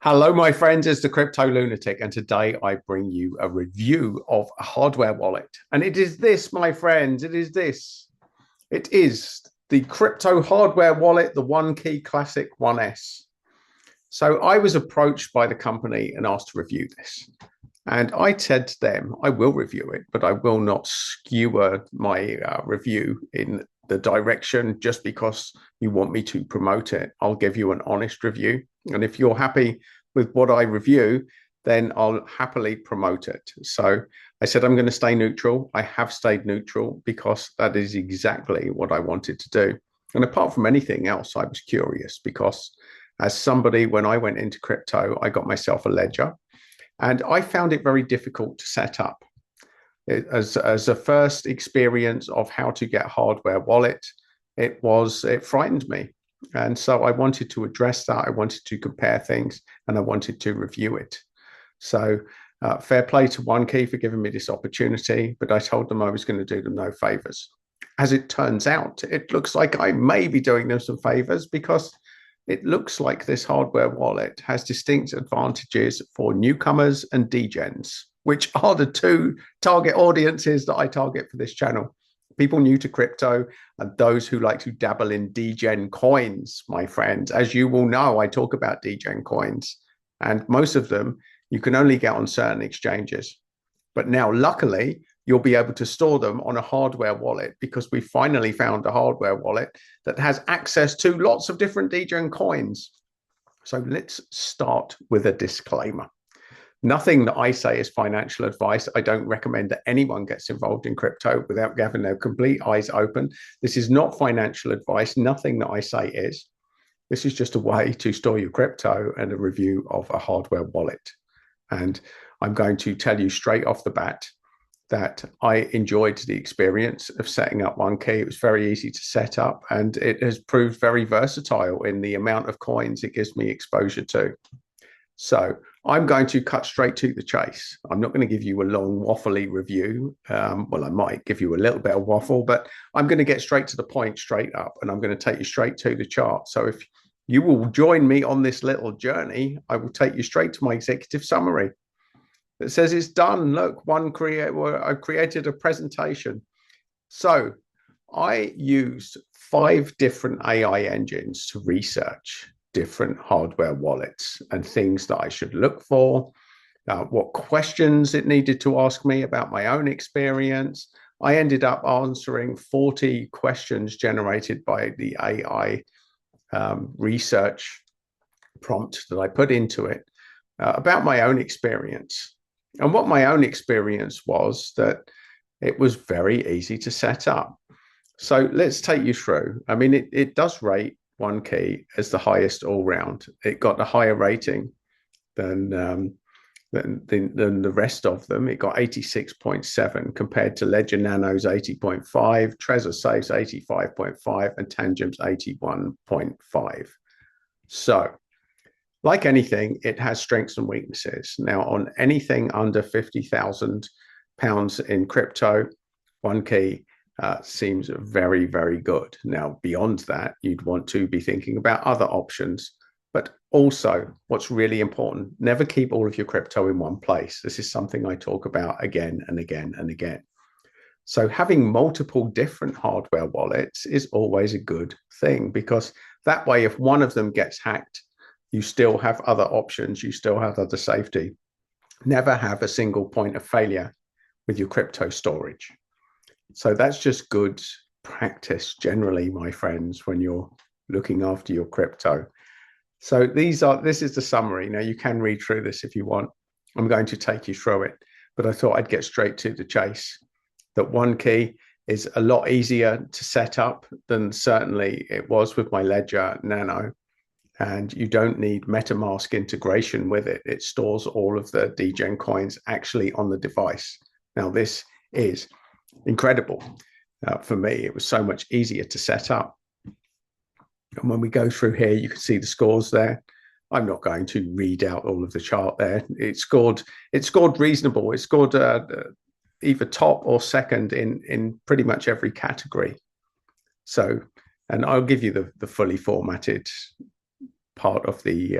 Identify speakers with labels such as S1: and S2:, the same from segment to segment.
S1: Hello, my friends. It's the Crypto Lunatic, and today I bring you a review of a hardware wallet. And it is this, my friends. It is this. It is the crypto hardware wallet, the Onekey Classic 1S. So I was approached by the company and asked to review this. And I said to them, I will review it, but I will not skewer my review in the direction just because you want me to promote it. I'll give you an honest review. And if you're happy with what I review, then I'll happily promote it. So I said, I'm going to stay neutral. I have stayed neutral because that is exactly what I wanted to do. And apart from anything else, I was curious because as somebody, when I went into crypto, I got myself a ledger. And I found it very difficult to set up. As a first experience of how to get hardware wallet, it frightened me. And so I wanted to address that. I wanted to compare things and I wanted to review it. So fair play to Onekey for giving me this opportunity, but I told them I was going to do them no favors. As it turns out, it looks like I may be doing them some favors because it looks like this hardware wallet has distinct advantages for newcomers and degens, which are the two target audiences that I target for this channel. People new to crypto and those who like to dabble in degen coins, my friends. As you will know, I talk about degen coins, and most of them you can only get on certain exchanges. But now, luckily, you'll be able to store them on a hardware wallet because we finally found a hardware wallet that has access to lots of different degen coins. So let's start with a disclaimer. Nothing that I say is financial advice. I don't recommend that anyone gets involved in crypto without having their complete eyes open. This is not financial advice. Nothing that I say is. This is just a way to store your crypto and a review of a hardware wallet. And I'm going to tell you straight off the bat that I enjoyed the experience of setting up Onekey. It was very easy to set up and it has proved very versatile in the amount of coins it gives me exposure to. So I'm going to cut straight to the chase. I'm not going to give you a long waffly review. Well, I might give you a little bit of waffle, but I'm going to get straight to the point, straight up, and I'm going to take you straight to the chart. So if you will join me on this little journey, I will take you straight to my executive summary. It says it's done. Look, I created a presentation. So I used 5 different AI engines to research different hardware wallets and things that I should look for, what questions it needed to ask me about my own experience. I ended up answering 40 questions generated by the AI research prompt that I put into it about my own experience. And what my own experience was that it was very easy to set up. So let's take you through. I mean, it does rate Onekey as the highest all round. It got a higher rating than the rest of them. It got 86.7 compared to Ledger Nano's 80.5, Trezor Safe's 85.5, and Tangent's 81.5. So like anything, it has strengths and weaknesses. Now, on anything under £50,000 in crypto, Onekey seems very, very good. Now, beyond that, you'd want to be thinking about other options. But also, what's really important, never keep all of your crypto in one place. This is something I talk about again and again and again. So having multiple different hardware wallets is always a good thing because that way, if one of them gets hacked, you still have other options. You still have other safety. Never have a single point of failure with your crypto storage. So that's just good practice generally, my friends, when you're looking after your crypto. So this is the summary. Now you can read through this if you want. I'm going to take you through it, but I thought I'd get straight to the chase. That Onekey is a lot easier to set up than certainly it was with my Ledger Nano. And you don't need Metamask integration with it. It stores all of the degen coins actually on the device. Now, this is incredible. For me, it was so much easier to set up. And when we go through here, you can see the scores there. I'm not going to read out all of the chart there. It scored reasonable. It scored either top or second in pretty much every category. So, and I'll give you the fully formatted part of the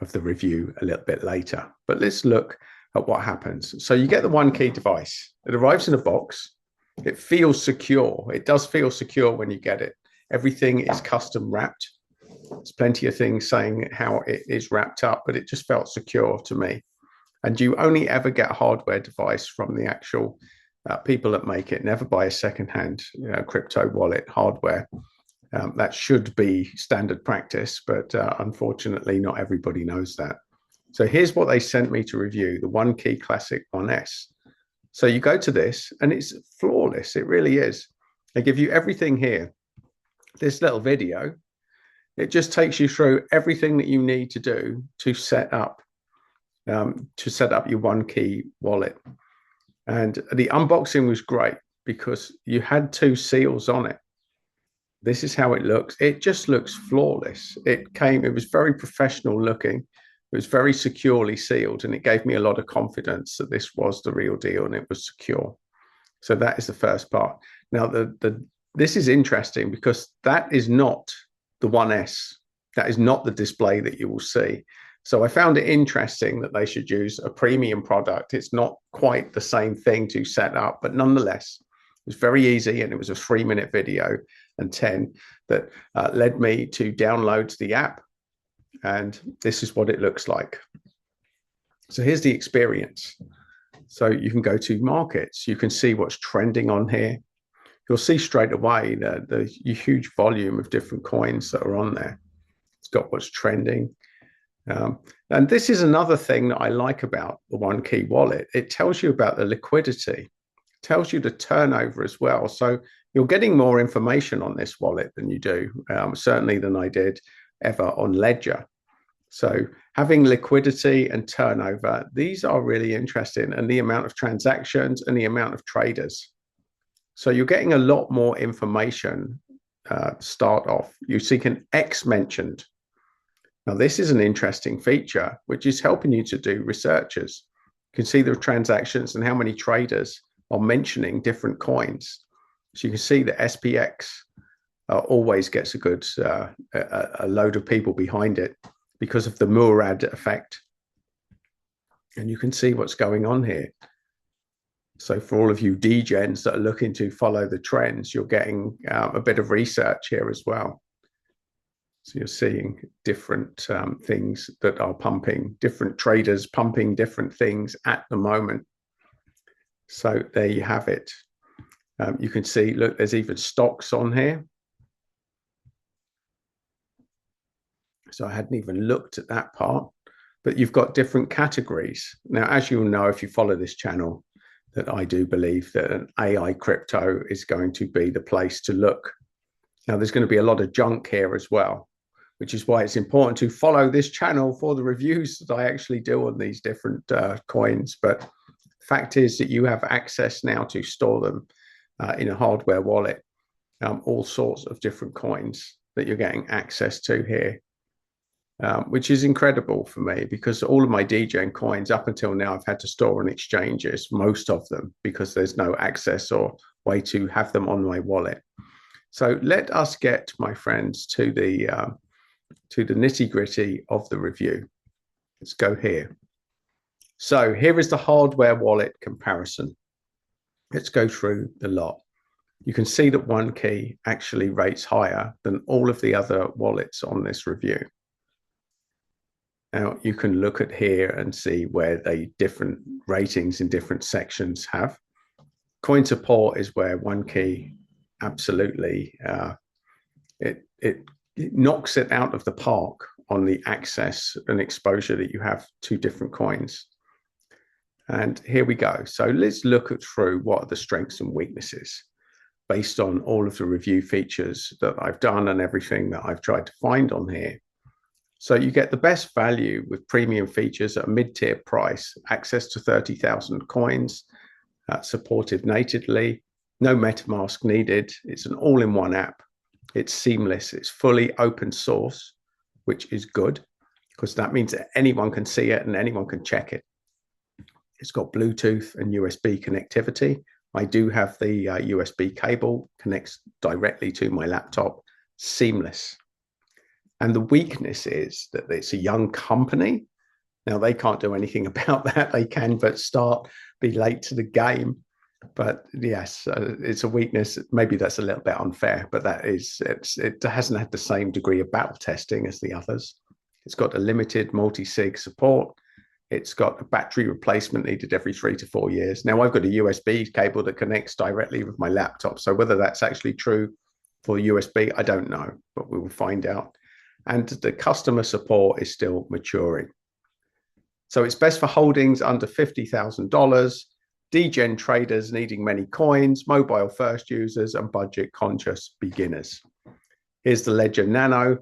S1: of the review a little bit later. But let's look at what happens. So you get the Onekey device. It arrives in a box. It feels secure. It does feel secure when you get it. Everything is custom wrapped. There's plenty of things saying how it is wrapped up, but it just felt secure to me. And you only ever get a hardware device from the actual people that make it. Never buy a secondhand crypto wallet hardware. That should be standard practice, but unfortunately, not everybody knows that. So here's what they sent me to review, the Onekey Classic 1S. So you go to this, and it's flawless. It really is. They give you everything here. This little video, it just takes you through everything that you need to do to set up your Onekey wallet. And the unboxing was great because you had 2 seals on it. This is how it looks. It just looks flawless. It was very professional looking. It was very securely sealed, and it gave me a lot of confidence that this was the real deal and it was secure. So that is the first part. Now, this is interesting because that is not the 1S. That is not the display that you will see. So I found it interesting that they should use a premium product. It's not quite the same thing to set up, but nonetheless, it was very easy, and it was a 3-minute video and 10 that led me to download the app. And this is what it looks like. So here's the experience. So you can go to markets. You can see what's trending on here. You'll see straight away the huge volume of different coins that are on there. It's got what's trending. And this is another thing that I like about the Onekey wallet. It tells you about the liquidity, tells you the turnover as well. So you're getting more information on this wallet than you do, certainly than I did ever on Ledger. So having liquidity and turnover, these are really interesting, and the amount of transactions and the amount of traders. So you're getting a lot more information start off. You see an X mentioned. Now, this is an interesting feature, which is helping you to do researches. You can see the transactions and how many traders are mentioning different coins. So you can see that SPX always gets a good a load of people behind it because of the Murad effect. And you can see what's going on here. So for all of you degens that are looking to follow the trends, you're getting a bit of research here as well. So you're seeing different things that are pumping, different traders pumping different things at the moment. So there you have it. You can see, look, there's even stocks on here. So I hadn't even looked at that part, but you've got different categories. Now, as you'll know, if you follow this channel, that I do believe that an AI crypto is going to be the place to look. Now, there's going to be a lot of junk here as well, which is why it's important to follow this channel for the reviews that I actually do on these different coins. But the fact is that you have access now to store them in a hardware wallet, all sorts of different coins that you're getting access to here. Which is incredible for me because all of my DGen coins up until now I've had to store on exchanges, most of them, because there's no access or way to have them on my wallet. So let us get, my friends, to the nitty-gritty of the review. Let's go here. So here is the hardware wallet comparison. Let's go through the lot. You can see that Onekey actually rates higher than all of the other wallets on this review. Now, you can look at here and see where they different ratings in different sections have. Coin support is where Onekey absolutely, it knocks it out of the park on the access and exposure that you have to different coins. And here we go. So let's look through what are the strengths and weaknesses based on all of the review features that I've done and everything that I've tried to find on here. So you get the best value with premium features at a mid-tier price, access to 30,000 coins, supported natively, no Metamask needed. It's an all-in-one app. It's seamless. It's fully open source, which is good because that means that anyone can see it and anyone can check it. It's got Bluetooth and USB connectivity. I do have the USB cable, connects directly to my laptop, seamless. And the weakness is that it's a young company. Now, they can't do anything about that. They can but be late to the game. But yes, it's a weakness. Maybe that's a little bit unfair, but it hasn't had the same degree of battle testing as the others. It's got a limited multi-sig support. It's got a battery replacement needed every 3 to 4 years. Now, I've got a USB cable that connects directly with my laptop. So whether that's actually true for USB, I don't know, but we will find out. And the customer support is still maturing. So it's best for holdings under $50,000, degen traders needing many coins, mobile first users, and budget conscious beginners. Here's the Ledger Nano.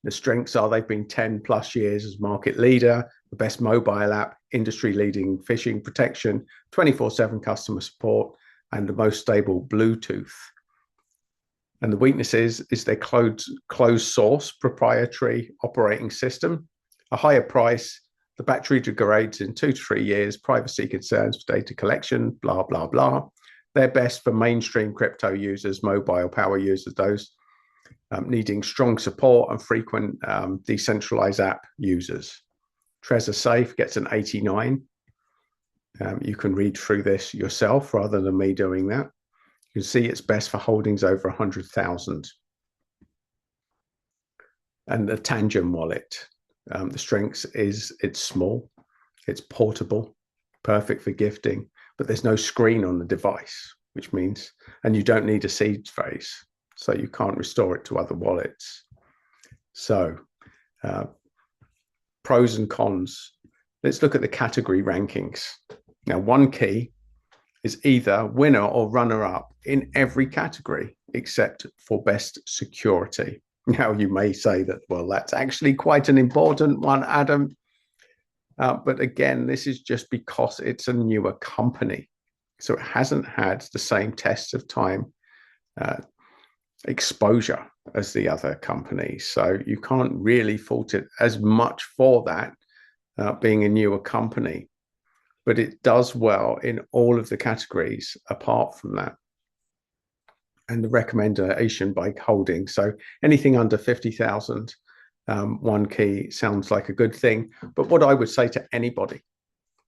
S1: The strengths are they've been 10 plus years as market leader, the best mobile app, industry leading phishing protection, 24/7 customer support, and the most stable Bluetooth. And the weaknesses is their closed source proprietary operating system, a higher price, the battery degrades in 2 to 3 years, privacy concerns for data collection, blah, blah, blah. They're best for mainstream crypto users, mobile power users, those needing strong support and frequent decentralized app users. Trezor Safe gets an 89. You can read through this yourself rather than me doing that. You can see it's best for holdings over 100,000. And the Tangent wallet. The strengths is it's small, it's portable, perfect for gifting, but there's no screen on the device, which means, and you don't need a seed phrase, so you can't restore it to other wallets. So pros and cons. Let's look at the category rankings. Now, Onekey is either winner or runner-up in every category except for best security. Now, you may say that, well, that's actually quite an important one, Adam. But again, this is just because it's a newer company. So it hasn't had the same test of time exposure as the other companies. So you can't really fault it as much for that being a newer company. But it does well in all of the categories apart from that. And the recommendation by holding. So anything under 50,000, Onekey sounds like a good thing. But what I would say to anybody,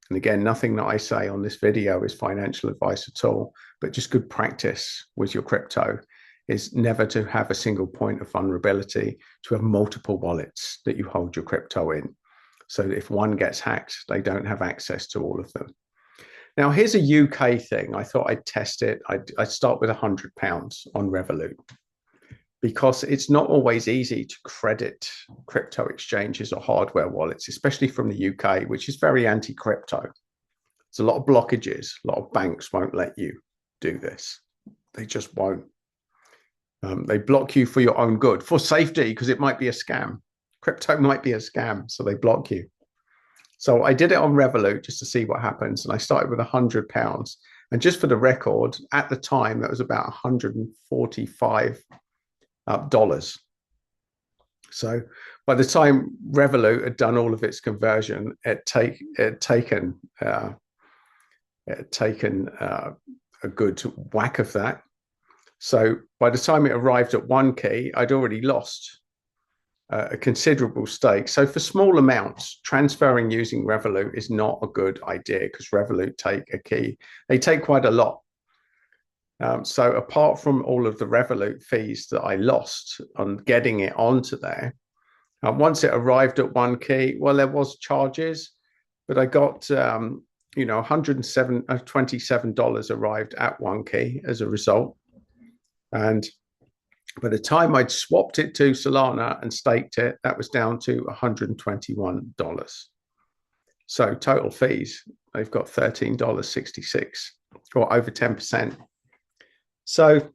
S1: and again, nothing that I say on this video is financial advice at all, but just good practice with your crypto, is never to have a single point of vulnerability, to have multiple wallets that you hold your crypto in. So if one gets hacked, they don't have access to all of them. Now, here's a UK thing. I thought I'd test it. I'd start with £100 on Revolut, because it's not always easy to credit crypto exchanges or hardware wallets, especially from the UK, which is very anti-crypto. There's a lot of blockages. A lot of banks won't let you do this. They just won't. They block you for your own good, for safety, because it might be a scam. Crypto might be a scam, so they block you. So I did it on Revolut just to see what happens. And I started with £100. And just for the record, at the time, that was about $145. So by the time Revolut had done all of its conversion, it had taken a good whack of that. So by the time it arrived at Onekey, I'd already lost a considerable stake. So for small amounts, transferring using Revolut is not a good idea, because Revolut they take quite a lot. So apart from all of the Revolut fees that I lost on getting it onto there, once it arrived at Onekey, well, there was charges, but I got $127 arrived at Onekey as a result. And by the time I'd swapped it to Solana and staked it, that was down to $121. So total fees, they've got $13.66, or over 10%. So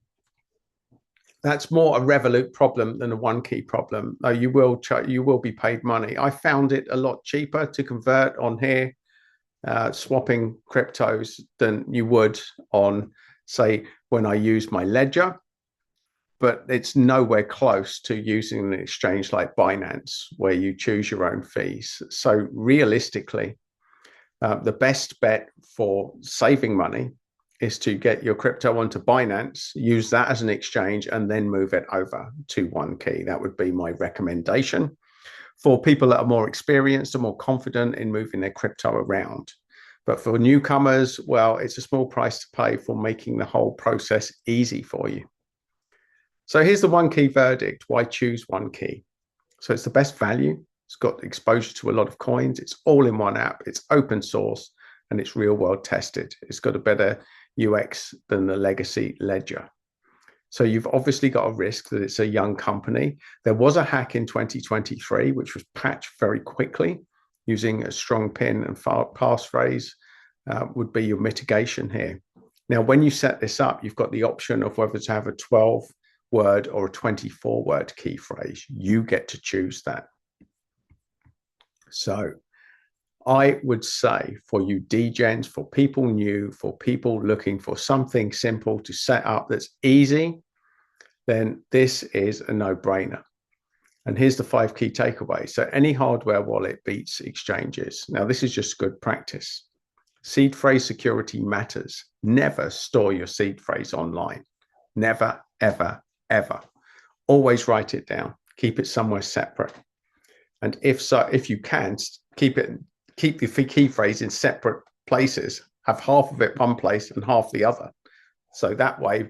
S1: that's more a Revolut problem than a Onekey problem. You will be paid money. I found it a lot cheaper to convert on here, swapping cryptos, than you would on, say, when I use my Ledger. But it's nowhere close to using an exchange like Binance, where you choose your own fees. So realistically, the best bet for saving money is to get your crypto onto Binance, use that as an exchange, and then move it over to Onekey. That would be my recommendation for people that are more experienced and more confident in moving their crypto around. But for newcomers, well, it's a small price to pay for making the whole process easy for you. So here's the Onekey verdict. Why choose Onekey? So it's the best value. It's got exposure to a lot of coins. It's all in one app. It's open source and it's real world tested. It's got a better UX than the legacy Ledger. So you've obviously got a risk that it's a young company. There was a hack in 2023, which was patched very quickly using a strong PIN and passphrase would be your mitigation here. Now, when you set this up, you've got the option of whether to have a 12-word or a 24-word key phrase. You get to choose that. So I would say for you degens, for people new, for people looking for something simple to set up that's easy, then this is a no-brainer. And here's the 5 key takeaways. So any hardware wallet beats exchanges. Now, this is just good practice. Seed phrase security matters. Never store your seed phrase online. Never, ever, ever. Always write it down. Keep it somewhere separate. And if you can, keep the key phrase in separate places. Have half of it one place and half the other. So that way,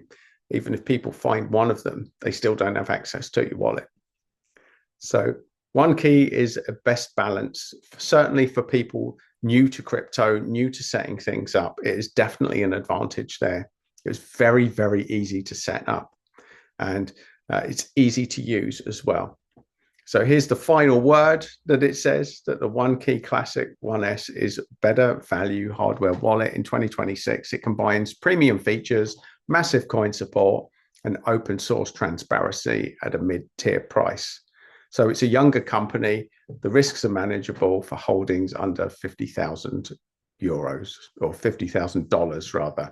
S1: even if people find one of them, they still don't have access to your wallet. So Onekey is a best balance, certainly for people new to crypto, new to setting things up. It is definitely an advantage there. It's very, very easy to set up and it's easy to use as well. So here's the final word that it says, that the Onekey Classic 1S is better value hardware wallet in 2026. It combines premium features, massive coin support, and open source transparency at a mid-tier price. So it's a younger company. The risks are manageable for holdings under 50,000 euros or $50,000 rather.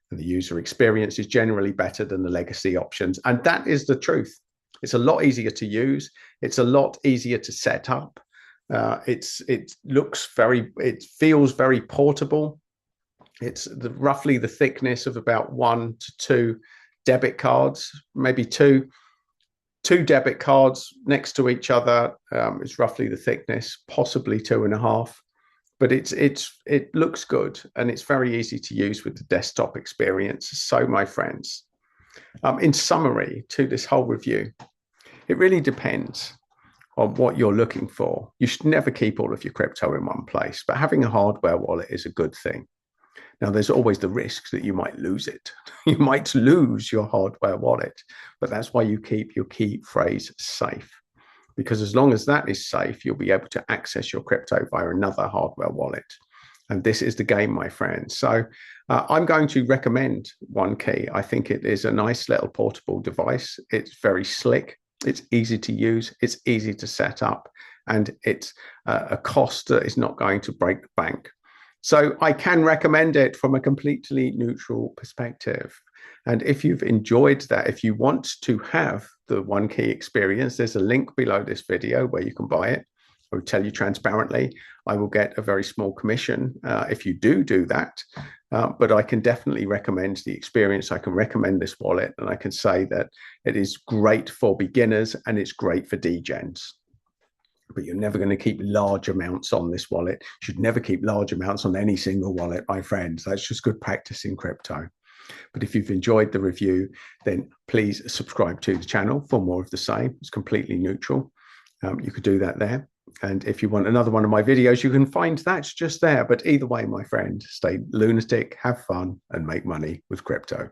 S1: And the user experience is generally better than the legacy options. And that is the truth. It's a lot easier to use. It's a lot easier to set up. It feels very portable. It's roughly the thickness of about 1 to 2 debit cards, maybe two debit cards next to each other. It's roughly the thickness, possibly 2.5. But it looks good and it's very easy to use with the desktop experience. So, my friends, in summary to this whole review, it really depends on what you're looking for. You should never keep all of your crypto in one place, but having a hardware wallet is a good thing. Now, there's always the risk that you might lose it. You might lose your hardware wallet, but that's why you keep your key phrase safe. Because as long as that is safe, you'll be able to access your crypto via another hardware wallet. And this is the game, my friends. So I'm going to recommend Onekey. I think it is a nice little portable device. It's very slick. It's easy to use. It's easy to set up. And it's a cost that is not going to break the bank. So I can recommend it from a completely neutral perspective. And if you've enjoyed that, if you want to have the Onekey experience, there's a link below this video where you can buy it. I will tell you transparently, I will get a very small commission if you do that. But I can definitely recommend the experience. I can recommend this wallet, and I can say that it is great for beginners and it's great for degens. But you're never going to keep large amounts on this wallet. You should never keep large amounts on any single wallet, my friends. That's just good practice in crypto. But if you've enjoyed the review, then please subscribe to the channel for more of the same. It's completely neutral. You could do that there. And if you want another one of my videos, you can find that just there. But either way, my friend, stay lunatic, have fun, and make money with crypto.